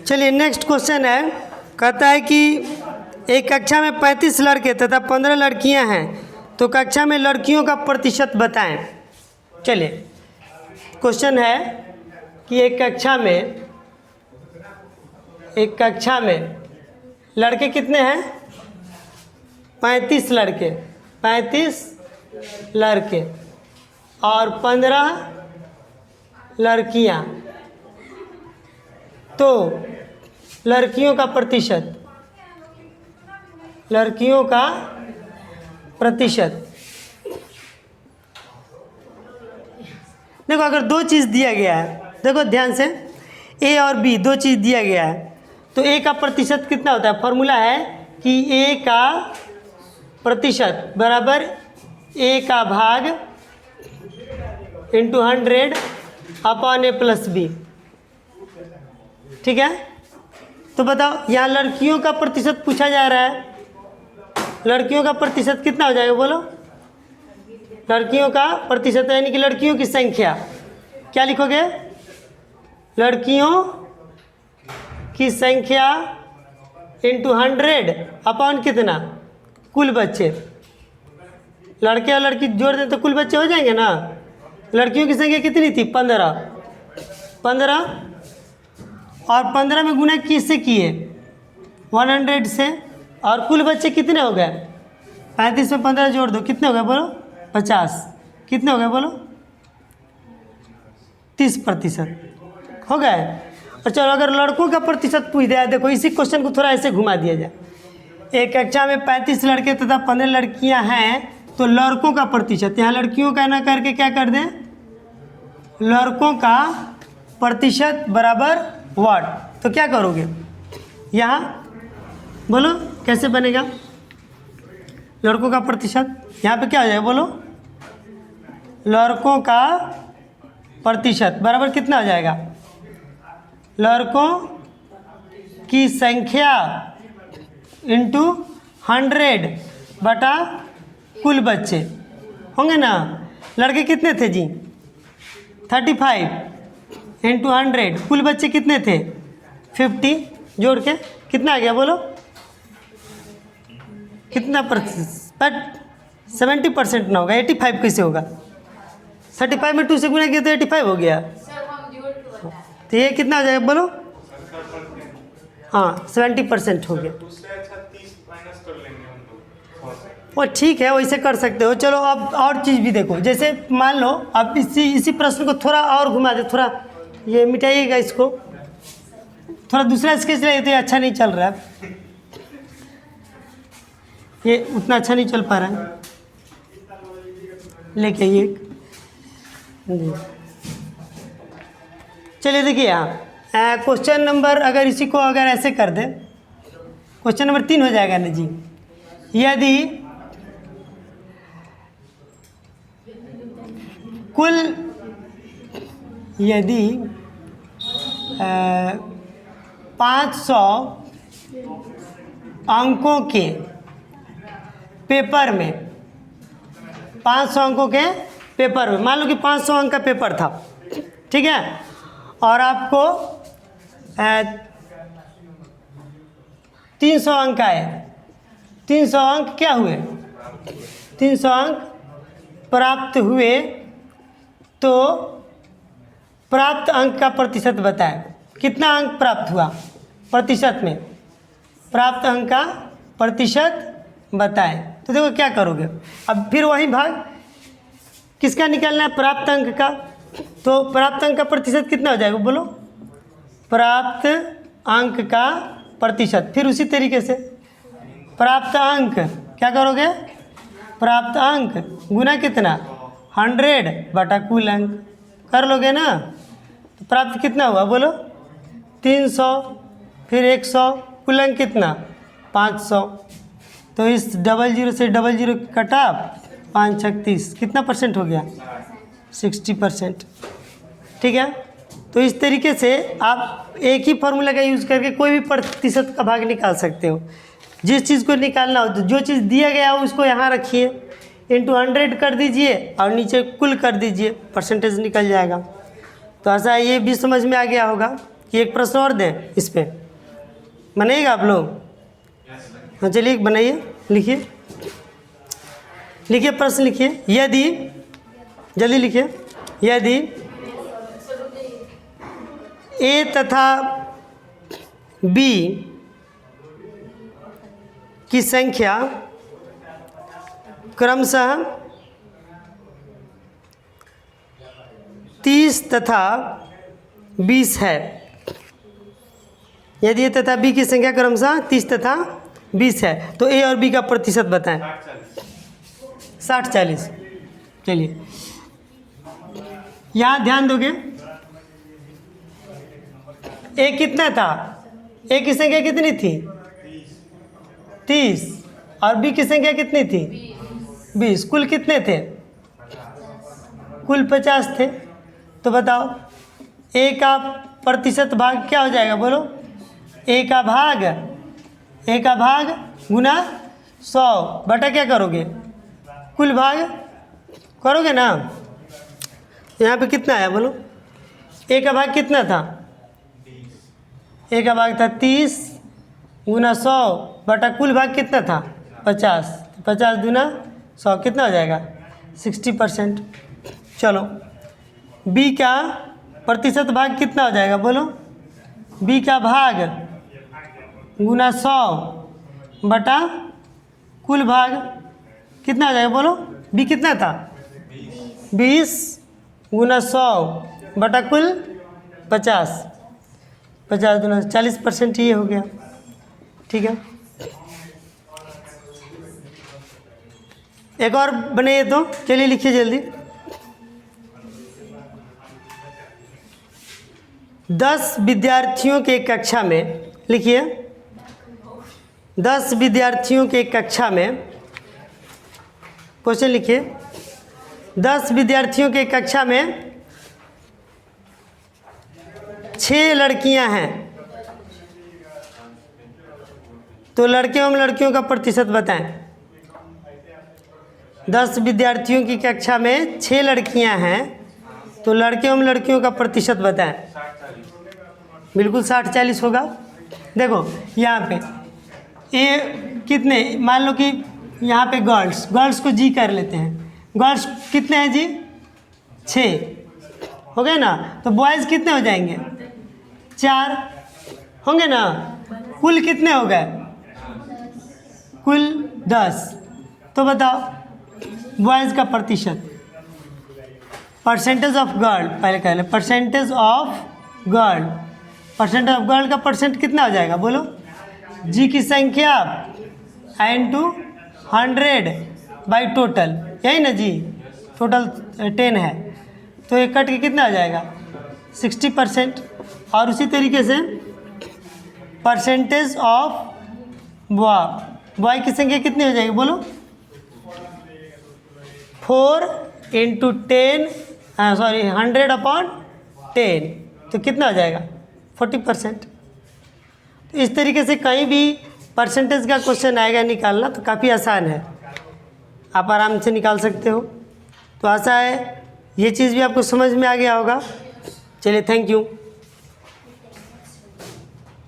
चलिए next question है, कहता है कि एक कक्षा में 35 लड़के तथा 15 लड़कियां हैं, तो कक्षा में लड़कियों का प्रतिशत बताएं। चलिए क्वेश्चन है कि एक कक्षा में लड़के कितने हैं? 35 लड़के और 15 लड़कियां, तो लड़कियों का प्रतिशत देखो, अगर दो चीज़ दिया गया है, देखो ध्यान से, ए और बी दो चीज़ दिया गया है, तो ए का प्रतिशत कितना होता है? फॉर्मूला है कि ए का प्रतिशत बराबर ए का भाग इंटू 100 अपॉन ए प्लस बी। ठीक है, तो बताओ यहाँ लड़कियों का प्रतिशत पूछा जा रहा है, लड़कियों का प्रतिशत कितना हो जाएगा बोलो? लड़कियों का प्रतिशत यानी कि लड़कियों की संख्या, क्या लिखोगे? लड़कियों की संख्या इंटू 100 अपॉन कितना? कुल बच्चे। लड़के और लड़की जोड़ दें तो कुल बच्चे हो जाएंगे ना। लड़कियों की संख्या कितनी थी? 15 और 15 में गुना किससे किए? 100 से। और कुल बच्चे कितने हो गए? 35 में 15 जोड़ दो, कितने हो गए बोलो? 50। कितने हो गए बोलो? 30% हो गए। और चलो अगर लड़कों का प्रतिशत पूछ दिया, देखो इसी क्वेश्चन को थोड़ा ऐसे घुमा दिया जाए। एक कक्षा में 35 लड़के तथा 15 लड़कियां हैं, तो लड़कों का प्रतिशत, यहाँ लड़कियों का ना करके क्या कर दें? लड़कों का प्रतिशत बराबर व्हाट? तो क्या करोगे यहाँ बोलो, कैसे बनेगा? लड़कों का प्रतिशत यहाँ पे क्या हो जाएगा बोलो? लड़कों का प्रतिशत बराबर कितना हो जाएगा? लड़कों की संख्या इंटू 100 बटा कुल बच्चे होंगे ना। लड़के कितने थे जी? 35 इंटू 100, कुल बच्चे कितने थे? 50। जोड़ के कितना आ गया बोलो? कितना प्रतिशत? 70% ना होगा, 85 कैसे होगा? 35 में 2 से गुना किया तो 85 हो गया। तो ये कितना हो जाएगा बोलो? हाँ 70% हो गया। वो ठीक है, वैसे कर सकते हो। चलो अब और चीज़ भी देखो, जैसे मान लो अब इसी प्रश्न को थोड़ा और घुमा दे, थोड़ा ये मिटाइएगा इसको, थोड़ा दूसरा स्केच ले, तो ये अच्छा नहीं चल रहा है, ये उतना अच्छा नहीं चल पा रहा है, लेके ये चलिए देखिए यहाँ क्वेश्चन नंबर, अगर इसी को अगर ऐसे कर दे, क्वेश्चन नंबर 3 हो जाएगा ना जी। यदि कुल 500 अंकों के पेपर में, 500 अंकों के पेपर में, मान लो कि 500 अंक का पेपर था, ठीक है, और आपको 300 अंक आए, 300 अंक क्या हुए? 300 अंक प्राप्त हुए, तो प्राप्त अंक का प्रतिशत बताएं। कितना अंक प्राप्त हुआ प्रतिशत में? प्राप्त अंक का प्रतिशत बताएं। तो देखो क्या करोगे, अब फिर वही भाग किसका निकालना है? प्राप्त अंक का। तो प्राप्त अंक का प्रतिशत कितना हो जाएगा बोलो? प्राप्त अंक का प्रतिशत। फिर उसी तरीके से प्राप्त अंक क्या करोगे? प्राप्त अंक गुना कितना? 100 बटा कुल अंक कर लोगे ना। तो प्राप्त कितना हुआ बोलो? 300, फिर 100, कुल अंक कितना? 500। तो इस 00 से 00 कटा, 5 36, कितना परसेंट हो गया? 60%। ठीक है, तो इस तरीके से आप एक ही फार्मूला का यूज़ करके कोई भी प्रतिशत का भाग निकाल सकते हो। जिस चीज़ को निकालना हो, तो जो चीज़ दिया गया हो उसको यहाँ रखिए, इंटू 100 कर दीजिए और नीचे कुल कर दीजिए, परसेंटेज निकल जाएगा। तो ऐसा ये भी समझ में आ गया होगा कि एक प्रश्न और दें इस पे, बनाइएगा आप लोग? हाँ चलिए बनाइए, लिखिए लिखिए प्रश्न लिखिए। यदि, जल्दी लिखिए, यदि ए तथा बी की संख्या क्रमशः 30 तथा 20 है, यदि ए तथा बी की संख्या क्रमशः 30 तथा 20 है तो ए और बी का प्रतिशत बताएं। 60-40। चलिए यहाँ ध्यान दोगे, ए कितना था? ए की संख्या कितनी थी? 30 और बी की संख्या कितनी थी? 20। कुल कितने थे? कुल 50 थे। तो बताओ ए का प्रतिशत भाग क्या हो जाएगा, बोलो? ए का भाग गुना 100 बटा क्या करोगे? कुल भाग करोगे ना। यहाँ पे कितना आया बोलो? ए का भाग कितना था? ए का भाग था 30 गुना 100 बटा कुल भाग कितना था? 50। 50 गुना 100 कितना हो जाएगा? 60%। चलो बी का प्रतिशत भाग कितना हो जाएगा बोलो? बी का भाग गुना 100 बटा कुल भाग कितना हो जाएगा बोलो? बी कितना था? 20 गुना 100 बटा कुल 50। 50 गुना 40%, ये हो गया। ठीक है, एक और बनाइए तो। चलिए लिखिए जल्दी। 10 विद्यार्थियों के कक्षा में, लिखिए 10 विद्यार्थियों के कक्षा में, क्वेश्चन लिखिए 10 विद्यार्थियों के कक्षा में 6 लड़कियां हैं तो लड़के एवं लड़कियों का प्रतिशत बताएं। 10 विद्यार्थियों की कक्षा में 6 लड़कियां हैं तो लड़के एवं लड़कियों का प्रतिशत बताएं। बिल्कुल 60-40 होगा। देखो यहाँ पे ए कितने, मान लो कि यहाँ पे गर्ल्स को जी कर लेते हैं। गर्ल्स कितने हैं जी? 6 हो गए ना। तो बॉयज़ कितने हो जाएंगे? 4 होंगे ना। कुल कितने हो गए? कुल 10। तो बताओ बॉयज़ का प्रतिशत, परसेंटेज ऑफ गर्ल, पहले कह लें परसेंटेज ऑफ गर्ल का परसेंट कितना हो जाएगा बोलो? जी की संख्या इनटू 100 बाई टोटल, यही ना जी? टोटल 10 है तो ये कट के कितना हो जाएगा? 60%। और उसी तरीके से परसेंटेज ऑफ बॉय की संख्या कितनी हो जाएगी बोलो? 4 इंटू 10 100/10 तो कितना हो जाएगा? 40%। तो इस तरीके से कहीं भी परसेंटेज का क्वेश्चन आएगा निकालना तो काफ़ी आसान है, आप आराम से निकाल सकते हो। तो आशा है ये चीज़ भी आपको समझ में आ गया होगा। चलिए थैंक यू।